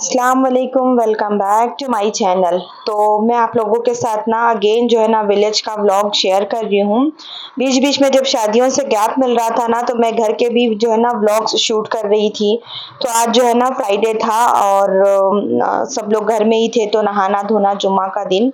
अस्सलाम वालेकुम, welcome back to my channel. तो मैं आप लोगों के साथ ना अगेन जो है ना विलेज का व्लॉग शेयर कर रही हूँ। बीच-बीच में जब शादियों से गैप मिल रहा था ना तो मैं घर के भी जो है ना व्लॉग्स शूट कर रही थी। तो आज जो है ना फ्राइडे था और सब लोग घर में ही थे तो नहाना-धोना जुम्मा का दिन।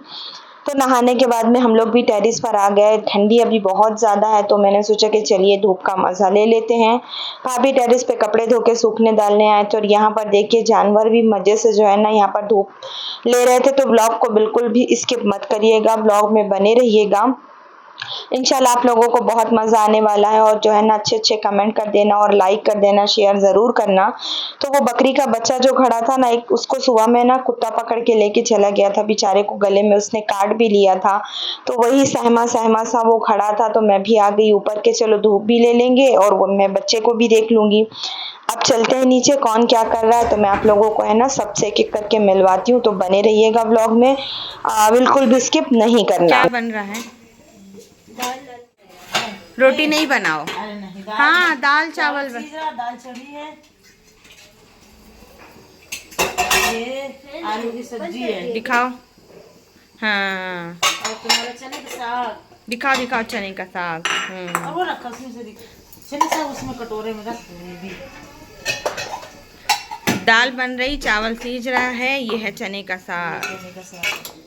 तो नहाने के बाद में हम लोग भी टेरेस पर आ गए। ठंडी अभी बहुत ज़्यादा है तो मैंने सोचा कि चलिए धूप का मज़ा ले लेते हैं। भाभी टेरेस पे कपड़े धो के सूखने डालने आए थे और यहाँ पर देखिए जानवर भी मज़े से जो है ना यहाँ पर धूप ले रहे थे। तो व्लॉग को बिल्कुल भी स्किप मत करिएगा, व्लॉग में बने रहिएगा। इंशाल्लाह आप लोगों को बहुत मज़ा आने वाला है और जो है ना अच्छे-अच्छे कमेंट कर देना और लाइक कर देना, शेयर ज़रूर करना। तो वो बकरी का बच्चा जो खड़ा था ना एक उसको सुबह में ना कुत्ता पकड़ के लेके चला गया था, बेचारे को गले में उसने काट भी लिया था। तो वही सहमा-सहमा सा वो खड़ा था तो मैं भी आ गई ऊपर के चलो धूप भी ले लेंगे और वो मैं बच्चे को भी देख लूँगी। अब चलते हैं नीचे कौन क्या कर रहा है तो मैं आप लोगों को है ना सबसे एक-एक करके मिलवाती हूँ, तो बने रहिएगा व्लॉग में। बिल्कुल भी स्किप नहीं करना। क्या बन रहा है? रोटी नहीं बनाओ। अरे नहीं, हाँ दाल चावल दाल चढ़ी है। ये आलू की सब्जी है। दिखाओ। हाँ और तुम्हारा चने का साग। दिखाओ दिखाओ चने का साग। और वो रखा उसमें से चने साग उसमें कटोरे में रख भी। दाल बन रही, चावल सीज रहा है, ये है चने का साग। चने का साग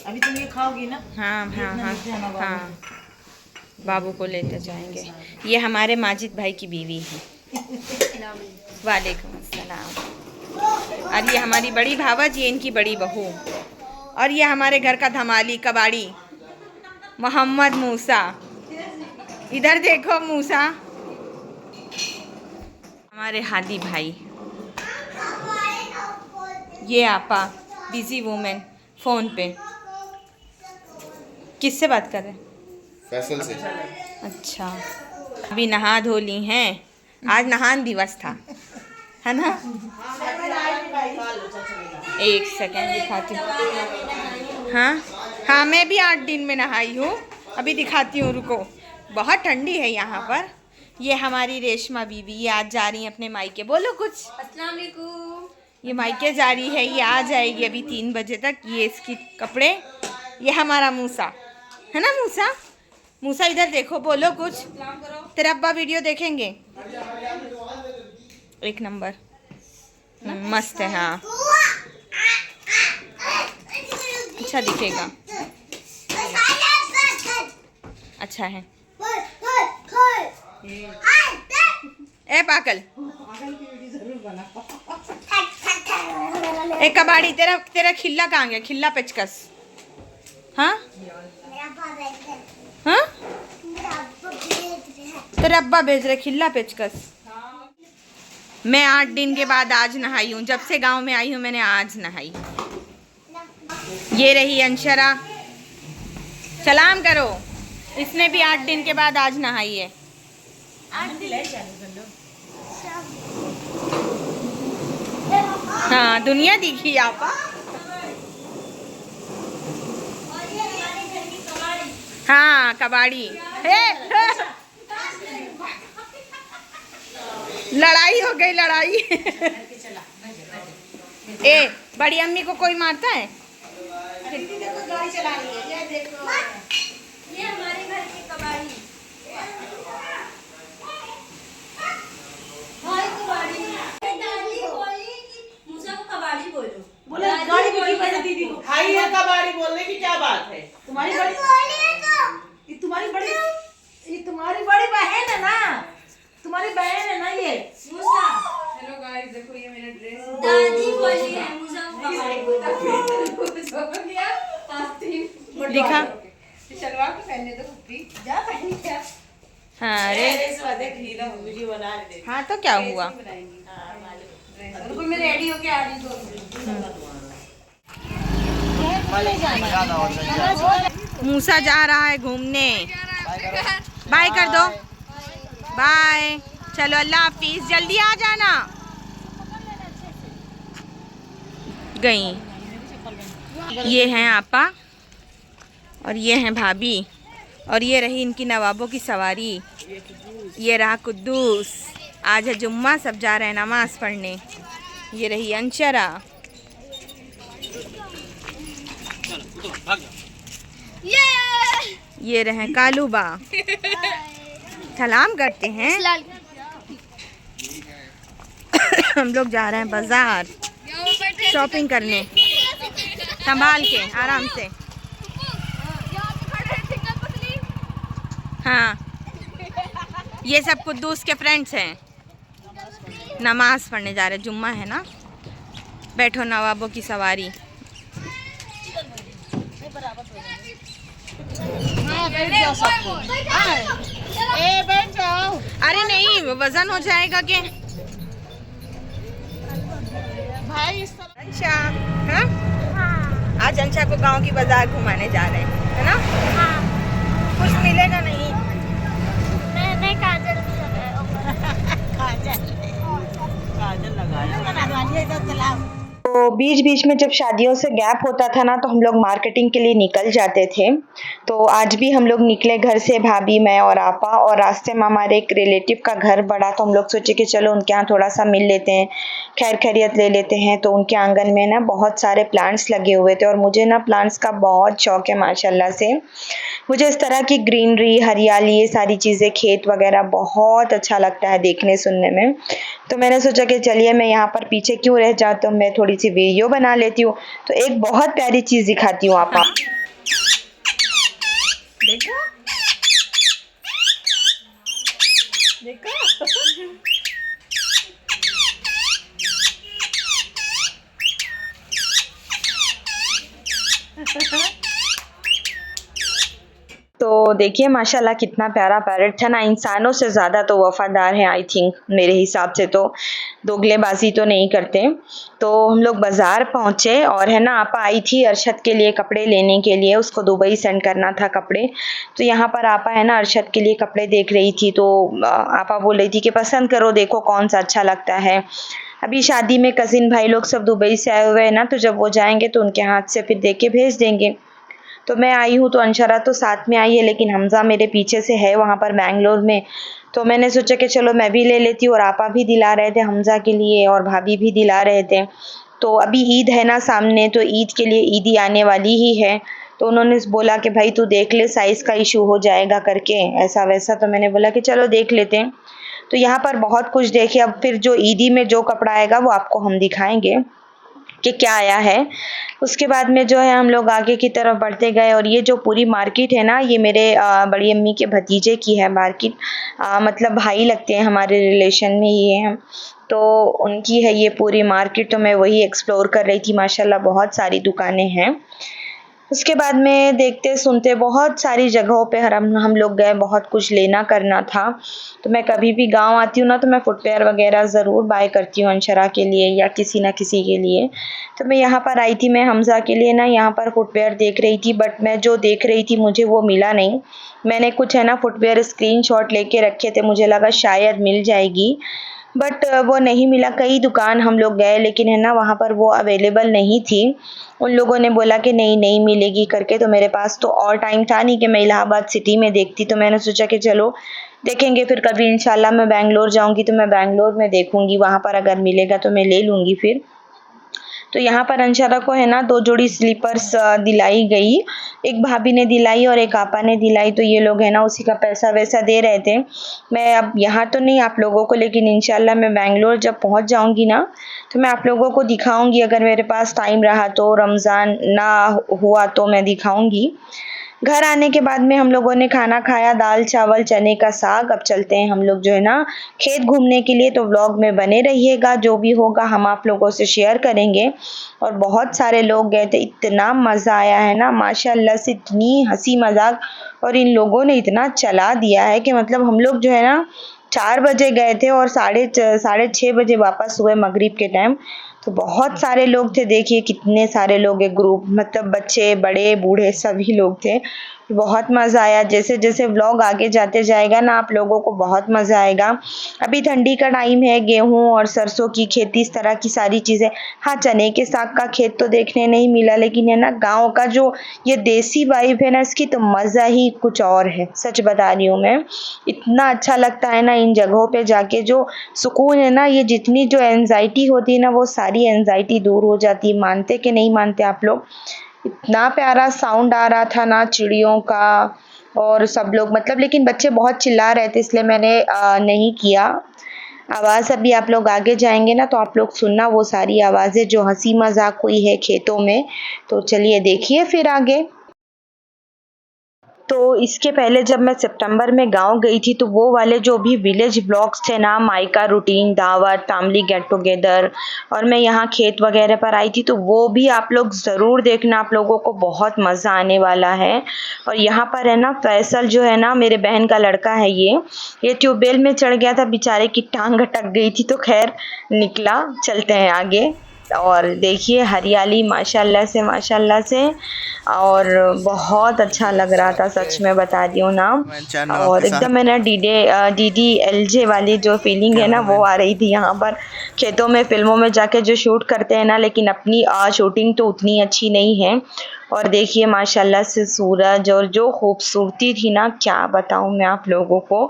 अभी तुम ये खाओगी ना? हाँ हाँ हाँ हाँ हाँ बाबू को लेते जाएंगे। ये हमारे माजिद भाई की बीवी है। वालेकुम अस्सलाम। और ये हमारी बड़ी भावा जी, इनकी बड़ी बहू। और ये हमारे घर का धमाली कबाड़ी मोहम्मद मूसा। इधर देखो मूसा। हमारे हादी भाई। ये आपा बिजी वूमेन फ़ोन पे किससे बात कर रहे हैं? फैसल से। अच्छा अभी नहा धो ली हैं। आज नहान दिवस था है ना। एक सेकेंड दिखाती हूँ। हाँ हाँ मैं भी 8 दिन में नहाई हूँ। अभी दिखाती हूँ, रुको। बहुत ठंडी है यहाँ पर। ये हमारी रेशमा बीवी, ये आज जा रही है अपने मायके। बोलो कुछ। अस्सलाम वालेकुम। ये मायके जा रही है, ये आ जाएगी अभी 3 बजे तक। ये इसकी कपड़े। ये हमारा मूसा है ना। मूसा मूसा इधर देखो, बोलो कुछ। तेरा अब्बा वीडियो देखेंगे। एक नंबर मस्त है। हाँ अच्छा दिखेगा, अच्छा है। ए पागल, ए कबाड़ी, तेरा तेरा खिल्ला कहाँ गया? खिल्ला पेचकस। हाँ हाँ तेरे अब्बा भेज रहे खिल्ला पेचकस। मैं 8 दिन के बाद आज नहाई हूँ। जब से गांव में आई हूँ मैंने आज नहाई। ये रही अंशरा, सलाम करो। इसने भी 8 दिन के बाद आज नहाई है। हाँ दुनिया दिखी आपा। हाँ कबाड़ी। लड़ाई हो गई, लड़ाई। ए बड़ी अम्मी को कोई मारता है? देखो गाड़ी चला रही है, ये देखो। ये हमारे घर की कबाड़ी। भाई कबाड़ी। दादी बोली कि मूसा को कबाड़ी बोलो। बोले गाड़ी में क्यों बैठे दीदी को? भाई है कबाड़ी बोलने की क्या बात है? तुम्हारी बड़ी ये तुम्हारी बड़ी बहन है ना। तुम्हारी बहन है ना ये। मूसा हेलो गाइस, देखो ये मेरा ड्रेस। दादी बोली है मूसा को कबाड़ी बोलो। दिखा। शलवार को पहनने दो प्लीज। जा पहन क्या? हाँ अरे देख हीरा वीडियो बना रहे थे। हाँ तो क्या हुआ। रुको मैं रेडी होके आ रही हूँ। मूसा जा रहा है घूमने। बाय कर दो। बाय। चलो अल्लाह हाफिज, जल्दी आ जाना। गई। ये हैं आपा और ये हैं भाभी और ये रही इनकी नवाबों की सवारी। ये रहा कुद्दूस। आज है जुम्मा, सब जा रहे हैं नमाज पढ़ने। ये रही अंशरा। ये रहे कालूबा। सलाम करते हैं। हम लोग जा रहे हैं बाजार शॉपिंग करने, संभाल के आराम से। हाँ, ये सब कुद्दूस के फ्रेंड्स हैं। नमाज पढ़ने जा रहे, जुम्मा है ना। बैठो नवाबों की सवारी। अरे नहीं, वजन हो जाएगा के भाई। अंशा, हाँ? आज अंशा को गांव की बाजार घुमाने जा रहे हैं, है ना? कुछ मिलेगा नहीं। मैंने काजल तो बीच बीच में जब शादियों से गैप होता था ना, तो हम लोग मार्केटिंग के लिए निकल जाते थे। तो आज भी हम लोग निकले घर से, भाभी, मैं और आपा। और रास्ते में हमारे एक रिलेटिव का घर पड़ा, तो हम लोग सोचे कि चलो उनके यहाँ थोड़ा सा मिल लेते हैं, खैर खैरियत ले लेते हैं। तो उनके आंगन में ना बहुत सारे प्लांट्स लगे हुए थे, और मुझे ना प्लांट्स का बहुत शौक है माशाल्लाह से। मुझे इस तरह की ग्रीनरी, हरियाली, ये सारी चीज़ें, खेत वगैरह बहुत अच्छा लगता है देखने सुनने में। तो मैंने सोचा कि चलिए मैं यहाँ पर पीछे क्यों रह जाता हूँ, मैं थोड़ी सी वीडियो बना लेती हूँ। तो एक बहुत प्यारी चीज़ दिखाती हूँ आपको। देखो देखो तो देखिए माशाल्लाह कितना प्यारा पैरट था ना, इंसानों से ज़्यादा तो वफ़ादार है आई थिंक, मेरे हिसाब से तो दोगलेबाजी तो नहीं करते। तो हम लोग बाज़ार पहुँचे, और है ना आपा आई थी अरशद के लिए कपड़े लेने के लिए, उसको दुबई सेंड करना था कपड़े। तो यहाँ पर आपा है ना अरशद के लिए कपड़े देख रही थी। तो आपा बोल रही थी कि पसंद करो, देखो कौन सा अच्छा लगता है। अभी शादी में कज़िन भाई लोग सब दुबई से आए हुए हैं ना, तो जब वो जाएंगे तो उनके हाथ से फिर देख के भेज देंगे। तो मैं आई हूँ, तो अंशरा तो साथ में आई है, लेकिन हमज़ा मेरे पीछे से है वहाँ पर बेंगलोर में। तो मैंने सोचा कि चलो मैं भी ले लेती हूँ, और आपा भी दिला रहे थे हमज़ा के लिए, और भाभी भी दिला रहे थे। तो अभी ईद है ना सामने, तो ईद के लिए ईदी आने वाली ही है। तो उन्होंने बोला कि भाई तू देख ले, साइज़ का इशू हो जाएगा करके ऐसा वैसा। तो मैंने बोला कि चलो देख लेते हैं। तो यहाँ पर बहुत कुछ देखे। अब फिर जो ईदी में जो कपड़ा आएगा वो आपको हम दिखाएंगे कि क्या आया है। उसके बाद में जो है हम लोग आगे की तरफ बढ़ते गए, और ये जो पूरी मार्केट है ना, ये मेरे बड़ी अम्मी के भतीजे की है मार्केट। मतलब भाई लगते हैं हमारे रिलेशन में ही है, तो उनकी है ये पूरी मार्केट। तो मैं वही एक्सप्लोर कर रही थी, माशाल्लाह बहुत सारी दुकानें हैं। उसके बाद में देखते सुनते बहुत सारी जगहों पे हम लोग गए, बहुत कुछ लेना करना था। तो मैं कभी भी गांव आती हूँ ना, तो मैं फुटवेयर वगैरह ज़रूर बाय करती हूँ अंशरा के लिए या किसी ना किसी के लिए। तो मैं यहाँ पर आई थी, मैं हमज़ा के लिए ना यहाँ पर फुटवेयर देख रही थी, बट मैं जो देख रही थी मुझे वो मिला नहीं। मैंने कुछ है ना फुटवेयर स्क्रीनशॉट लेके रखे थे, मुझे लगा शायद मिल जाएगी, बट वो नहीं मिला। कई दुकान हम लोग गए, लेकिन है ना वहाँ पर वो अवेलेबल नहीं थी। उन लोगों ने बोला कि नहीं मिलेगी करके। तो मेरे पास तो और टाइम था नहीं कि मैं इलाहाबाद सिटी में देखती। तो मैंने सोचा कि चलो देखेंगे, फिर कभी इंशाल्लाह मैं बेंगलोर जाऊंगी तो मैं बेंगलोर में देखूंगी, वहाँ पर अगर मिलेगा तो मैं ले लूँगी फिर। तो यहाँ पर अंशरा को है ना 2 जोड़ी स्लीपर्स दिलाई गई, एक भाभी ने दिलाई और एक आपा ने दिलाई। तो ये लोग है ना उसी का पैसा वैसा दे रहे थे। मैं अब यहाँ तो नहीं आप लोगों को, लेकिन इंशाल्लाह मैं बेंगलोर जब पहुँच जाऊँगी ना, तो मैं आप लोगों को दिखाऊंगी, अगर मेरे पास टाइम रहा तो, रमज़ान ना हुआ तो मैं दिखाऊंगी। घर आने के बाद में हम लोगों ने खाना खाया, दाल चावल चने का साग। अब चलते हैं हम लोग जो है ना खेत घूमने के लिए। तो व्लॉग में बने रहिएगा, जो भी होगा हम आप लोगों से शेयर करेंगे। और बहुत सारे लोग गए थे, इतना मज़ा आया है ना माशाल्लाह से, इतनी हंसी मजाक, और इन लोगों ने इतना चला दिया है कि मतलब हम लोग जो है ना 4 बजे गए थे और साढ़े 6 बजे वापस हुए मगरिब के टाइम। तो बहुत सारे लोग थे, देखिए कितने सारे लोग, एक ग्रुप, मतलब बच्चे बड़े बूढ़े सभी लोग थे। बहुत मज़ा आया। जैसे जैसे व्लॉग आगे जाते जाएगा ना, आप लोगों को बहुत मज़ा आएगा। अभी ठंडी का टाइम है, गेहूं और सरसों की खेती, इस तरह की सारी चीज़ें। हाँ, चने के साग का खेत तो देखने नहीं मिला, लेकिन है ना गांव का जो ये देसी वाइब है ना, इसकी तो मज़ा ही कुछ और है। सच बता रही हूँ मैं, इतना अच्छा लगता है ना इन जगहों पे जाके, जो सुकून है ना, ये जितनी जो एंजाइटी होती है ना, वो सारी एंजाइटी दूर हो जाती है। मानते कि नहीं मानते आप लोग? इतना प्यारा साउंड आ रहा था ना चिड़ियों का, और सब लोग मतलब, लेकिन बच्चे बहुत चिल्ला रहे थे, इसलिए मैंने नहीं किया आवाज़। अभी आप लोग आगे जाएंगे ना तो आप लोग सुनना वो सारी आवाज़ें जो हंसी मजाक हुई है खेतों में। तो चलिए देखिए फिर आगे। तो इसके पहले जब मैं सितंबर में गांव गई थी, तो वो वाले जो भी विलेज ब्लॉग्स थे ना, मायका रूटीन, दावत, फैमिली गेट टुगेदर, और मैं यहाँ खेत वगैरह पर आई थी, तो वो भी आप लोग ज़रूर देखना, आप लोगों को बहुत मज़ा आने वाला है। और यहाँ पर है ना फैसल जो है ना, मेरे बहन का लड़का है, ये ट्यूबवेल में चढ़ गया था, बेचारे की टांग अटक गई थी, तो खैर निकला। चलते हैं आगे। और देखिए हरियाली माशाल्लाह से, और बहुत अच्छा लग रहा था, सच में बता रही हूँ ना। और एकदम है ना DDLJ वाली जो फीलिंग है ना, वो आ रही थी यहाँ पर। खेतों में फिल्मों में जाके जो शूट करते हैं ना, लेकिन अपनी शूटिंग तो उतनी अच्छी नहीं है। और देखिए माशाल्लाह से सूरज, और जो खूबसूरती थी ना, क्या बताऊँ मैं आप लोगों को।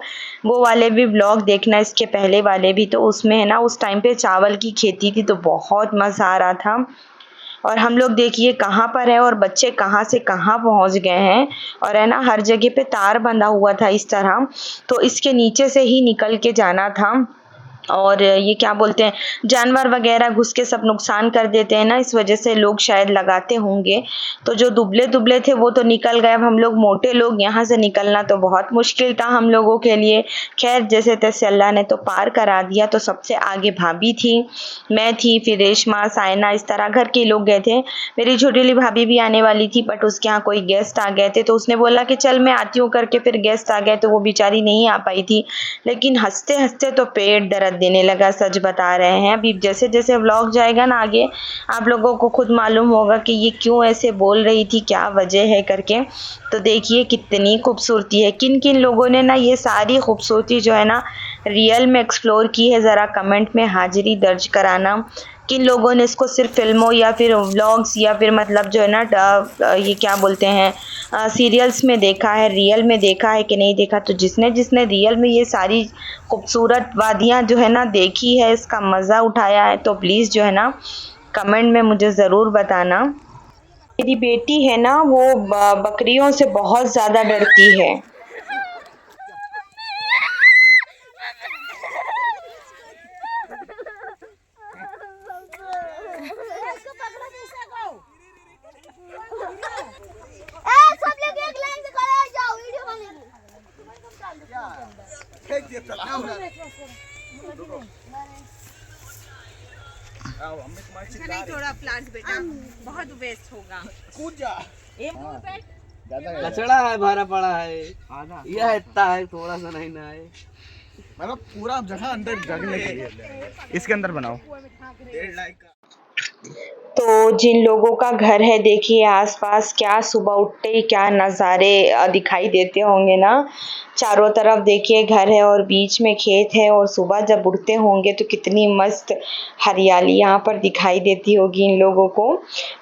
वो वाले भी व्लॉग देखना, इसके पहले वाले भी, तो उसमें है ना उस टाइम पे चावल की खेती थी, तो बहुत मज़ा आ रहा था। और हम लोग देखिए कहाँ पर है, और बच्चे कहाँ से कहाँ पहुँच गए हैं। और है ना हर जगह पे तार बंधा हुआ था इस तरह, तो इसके नीचे से ही निकल के जाना था। और ये क्या बोलते हैं, जानवर वगैरह घुस के सब नुकसान कर देते हैं ना, इस वजह से लोग शायद लगाते होंगे। तो जो दुबले दुबले थे वो तो निकल गए, अब हम लोग मोटे लोग यहाँ से निकलना तो बहुत मुश्किल था हम लोगों के लिए। खैर जैसे तैसे अल्लाह ने तो पार करा दिया। तो सबसे आगे भाभी थी, मैं थी, फिर रेशमा, साइना, इस तरह घर के लोग गए थे। मेरी छोटी भाभी भी आने वाली थी, बट उसके यहाँ कोई गेस्ट आ गए थे, तो उसने बोला कि चल मैं आती हूँ करके, फिर गेस्ट आ गए तो वो बेचारी नहीं आ पाई थी। लेकिन हंसते हंसते तो पेट दर्द देने लगा, सच बता रहे हैं। अभी जैसे जैसे व्लॉग जाएगा ना आगे, आप लोगों को खुद मालूम होगा कि ये क्यों ऐसे बोल रही थी, क्या वजह है करके। तो देखिए कितनी खूबसूरती है। किन किन लोगों ने ना ये सारी खूबसूरती जो है ना रियल में एक्सप्लोर की है, ज़रा कमेंट में हाजिरी दर्ज कराना। किन लोगों ने इसको सिर्फ फिल्मों या फिर व्लॉग्स या फिर मतलब जो है ना ये क्या बोलते हैं सीरियल्स में देखा है, रियल में देखा है कि नहीं देखा। तो जिसने जिसने रियल में ये सारी खूबसूरत वादियाँ जो है ना देखी है, इसका मज़ा उठाया है, तो प्लीज़ जो है ना कमेंट में मुझे ज़रूर बताना। मेरी बेटी है ना वो बकरियों से बहुत ज़्यादा डरती है। नहीं थोड़ा प्लांट बेटा, बहुत वेस्ट होगा। कचड़ा है, भरा पड़ा है, यह इतना है, थोड़ा सा नहीं ना है, मतलब पूरा जगह अंदर जगने के लिए इसके अंदर बनाओ। 1.5 लाख का। तो जिन लोगों का घर है देखिए आसपास, क्या सुबह उठते ही क्या नज़ारे दिखाई देते होंगे ना। चारों तरफ देखिए घर है और बीच में खेत है, और सुबह जब उठते होंगे तो कितनी मस्त हरियाली यहाँ पर दिखाई देती होगी इन लोगों को।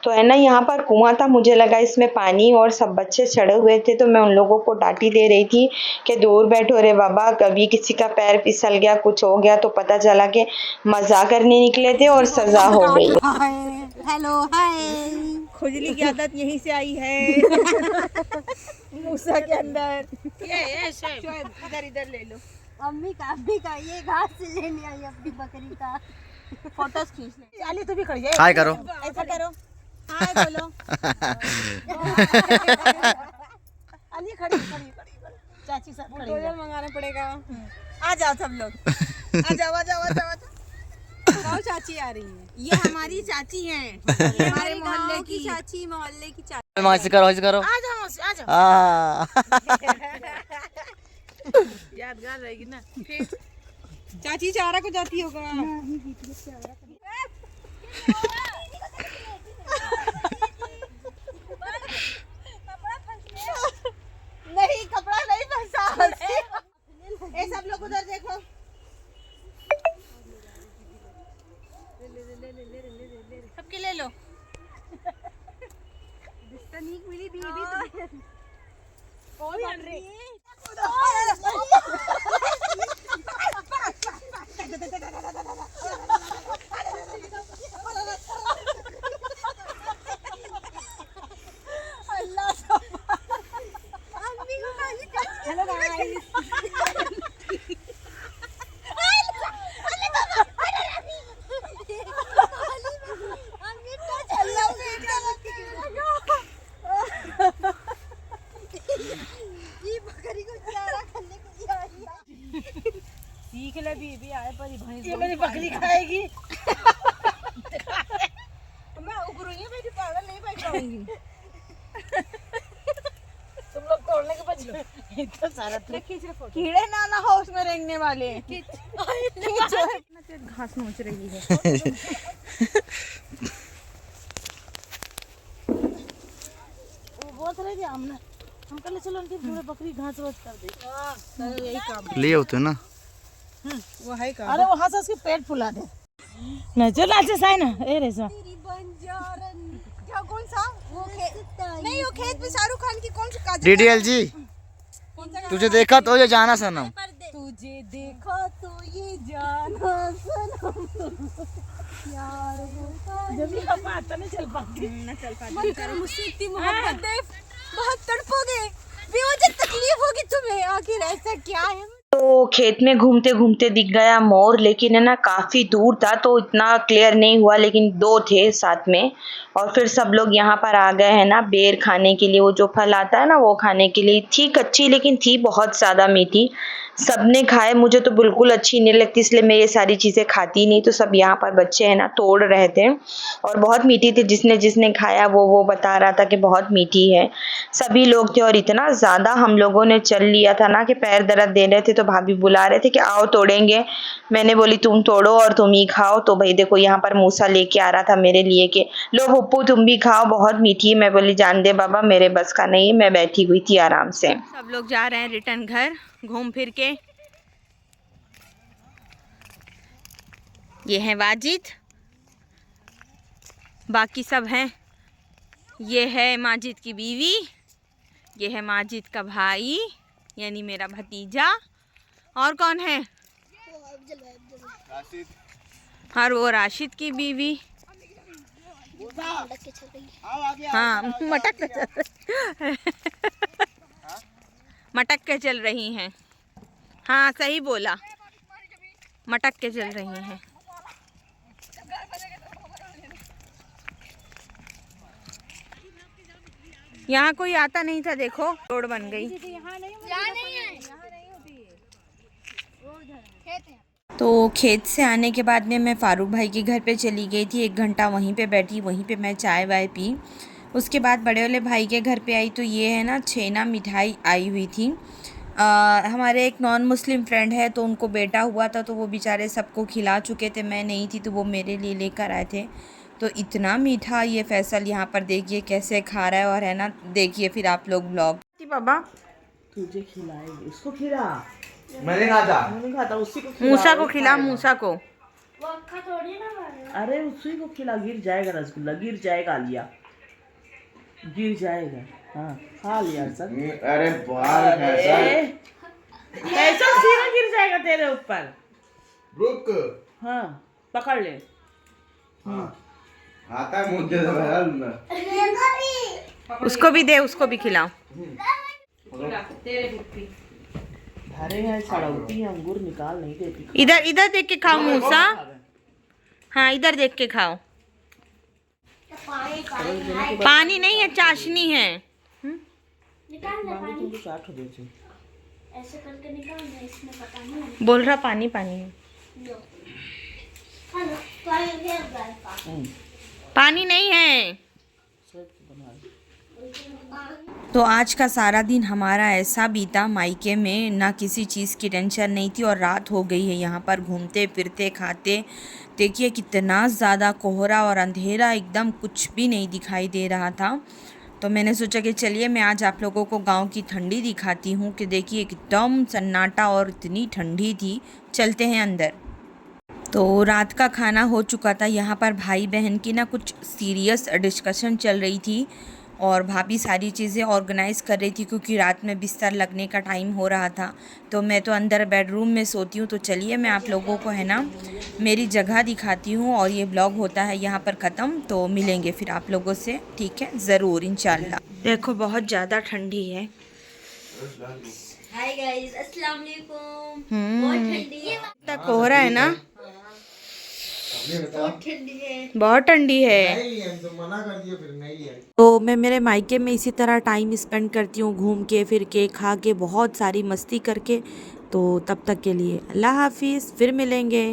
तो है ना यहाँ पर कुआं था, मुझे लगा इसमें पानी, और सब बच्चे चढ़े हुए थे, तो मैं उन लोगों को डांटी दे रही थी कि दूर बैठो रे बाबा, कभी किसी का पैर फिसल गया, कुछ हो गया। तो पता चला कि मज़ा करने निकले थे और सज़ा हो गई। Hello hi. खुजली की आदत यहीं से आई है। मूसा के अंदर। ये इधर इधर ले लो। अम्मी का ये घास से लेने आई अपनी बकरी का। फोटोज खींच ले। अली तू भी खड़ी है। हाय करो। ऐसा करो। हाय बोलो। अली खड़ी। चाची साथ खड़ी है। मंगाना पड़ेगा। आ जाओ सब लोग। आ जाओ। गाँव चाची आ रही है। ये हमारी चाची हैं। हमारे मोहल्ले की चाची, मोहल्ले की चाची। ऐसे करो, ऐसे करो। आ जाओ। हाँ। यादगार रहेगी ना। फिर चाची चारा को जाती होगा। सबके ले लो। सीख ले बीबी आए पर भैंस ये मेरी बकरी खाएगी। मैं उगरू ही मेरी पागल नहीं बैठ जाऊंगी। तुम लोग तोड़ने के बच लो। इतना सारा खींच रहे फोटो। कीड़े ना हो उसमें रेंगने वाले। घास नोच रही है। वो बहुत रहे थे हमने हम कल चलो उनकी पूरे बकरी घास रोज कर दे। यही काम ले होते ना वो है काम। अरे वहां से उसके पेट फुला दे। नचो नाचे साई ना ए रेसा क्या कौन सा वो नहीं वो खेत में शाहरुख खान की कौन सी काजल डीडीएल जी तुझे देखा तो ये जाना सनम। तुझे देखा तो ये जाना सनम यार जब भी हम आता नहीं चल पाते ना चल पाते। मन कर मुझसे इतनी मोहब्बत दे बहुत तड़पोगे बेवजह तकलीफ होगी तुम्हें। आखिर ऐसा क्या है? तो खेत में घूमते घूमते दिख गया मोर, लेकिन है ना काफ़ी दूर था तो इतना क्लियर नहीं हुआ, लेकिन 2 थे साथ में। और फिर सब लोग यहाँ पर आ गए हैं ना बेर खाने के लिए, वो जो फल आता है ना वो खाने के लिए। थी कच्ची लेकिन थी बहुत ज़्यादा मीठी। सबने खाए, मुझे तो बिल्कुल अच्छी नहीं लगती इसलिए मैं ये सारी चीज़ें खाती नहीं। तो सब यहाँ पर बच्चे हैं ना तोड़ रहे थे और बहुत मीठी थी। जिसने जिसने खाया वो बता रहा था कि बहुत मीठी है। सभी लोग थे और इतना ज़्यादा हम लोगों ने चल लिया था ना कि पैर दर्द दे रहे थे। तो भाभी बुला रहे थे कि आओ तोड़ेंगे। मैंने बोली तुम तोड़ो और तुम ही खाओ। तो भाई देखो यहाँ पर मूसा लेके आ रहा था मेरे लिए कि लो पप्पू तुम भी खाओ बहुत मीठी है। मैं बोली जान दे बाबा मेरे बस का नहीं है। मैं बैठी हुई थी आराम से। सब लोग जा रहे हैं रिटर्न घर घूम फिर के। ये है वाजिद, बाकी सब हैं। ये है माजिद की बीवी, ये है माजिद का भाई यानी मेरा भतीजा। और कौन है? और वो राशिद की बीवी। हाँ मटक के चल रही हैं। हाँ सही बोला, मटक के चल रही हैं। यहाँ कोई आता नहीं था, देखो रोड बन गई। तो खेत से आने के बाद में मैं फारूक भाई के घर पे चली गई थी। 1 घंटा वहीं पे बैठी, वहीं पे मैं चाय वाय पी। उसके बाद बड़े वाले भाई के घर पे आई तो ये है ना छेना मिठाई आई हुई थी। हमारे एक नॉन मुस्लिम फ्रेंड है तो उनको बेटा हुआ था तो वो बेचारे सबको खिला चुके थे। मैं नहीं थी तो वो मेरे लिए लेकर आए थे। तो इतना मीठा ये फैसल यहाँ पर देखिए कैसे खा रहा है। और है ना देखिए फिर आप लोग ब्लॉग। बाबा तुझे खिलाएगी उसको खिला। मैंने कहा था मैंने कहा था उसी को खिला। मूसा को खिला, मूसा को। अरे उसी को खिला। गिर जाएगा रसगुल्ला, गिर जाएगा लिया, गिर जाएगा। हाँ खा लिया सर। अरे बाल ऐसा सीधा गिर जाएगा तेरे ऊपर। रुक हाँ पकड़ ले। आता है मुझे उसको भी दे, उसको भी खिलाओ। धारे हैं सड़ौती अंगूर निकाल नहीं देती। इधर इधर देख के खाओ मूसा। हाँ इधर देख के खाओ। पानी नहीं है, चाशनी है। ऐसे करके निकालना, इसमें पता नहीं। बोल रहा पानी पानी है। पानी नहीं है। तो आज का सारा दिन हमारा ऐसा बीता मायके में, ना किसी चीज़ की टेंशन नहीं थी। और रात हो गई है यहाँ पर घूमते फिरते खाते। देखिए कितना ज़्यादा कोहरा और अंधेरा, एकदम कुछ भी नहीं दिखाई दे रहा था। तो मैंने सोचा कि चलिए मैं आज आप लोगों को गांव की ठंडी दिखाती हूँ कि देखिए एकदम सन्नाटा और इतनी ठंडी थी। चलते हैं अंदर। तो रात का खाना हो चुका था। यहाँ पर भाई बहन की ना कुछ सीरियस डिस्कशन चल रही थी और भाभी सारी चीज़ें ऑर्गेनाइज़ कर रही थी क्योंकि रात में बिस्तर लगने का टाइम हो रहा था। तो मैं तो अंदर बेडरूम में सोती हूँ। तो चलिए मैं आप लोगों को है ना मेरी जगह दिखाती हूँ और ये ब्लॉग होता है यहाँ पर ख़त्म। तो मिलेंगे फिर आप लोगों से, ठीक है, ज़रूर इंशाल्लाह। देखो बहुत ज़्यादा ठंडी है। हाय गाइस, अस्सलाम वालेकुम। बहुत ठंडी है। तक हो रहा है ना, बहुत ठंडी है। बहुत ठंडी है। तो मना कर दिया फिर नहीं है। तो मैं मेरे मायके में इसी तरह टाइम स्पेंड करती हूँ, घूम के फिर के खा के बहुत सारी मस्ती करके। तो तब तक के लिए अल्लाह हाफिज़, फिर मिलेंगे।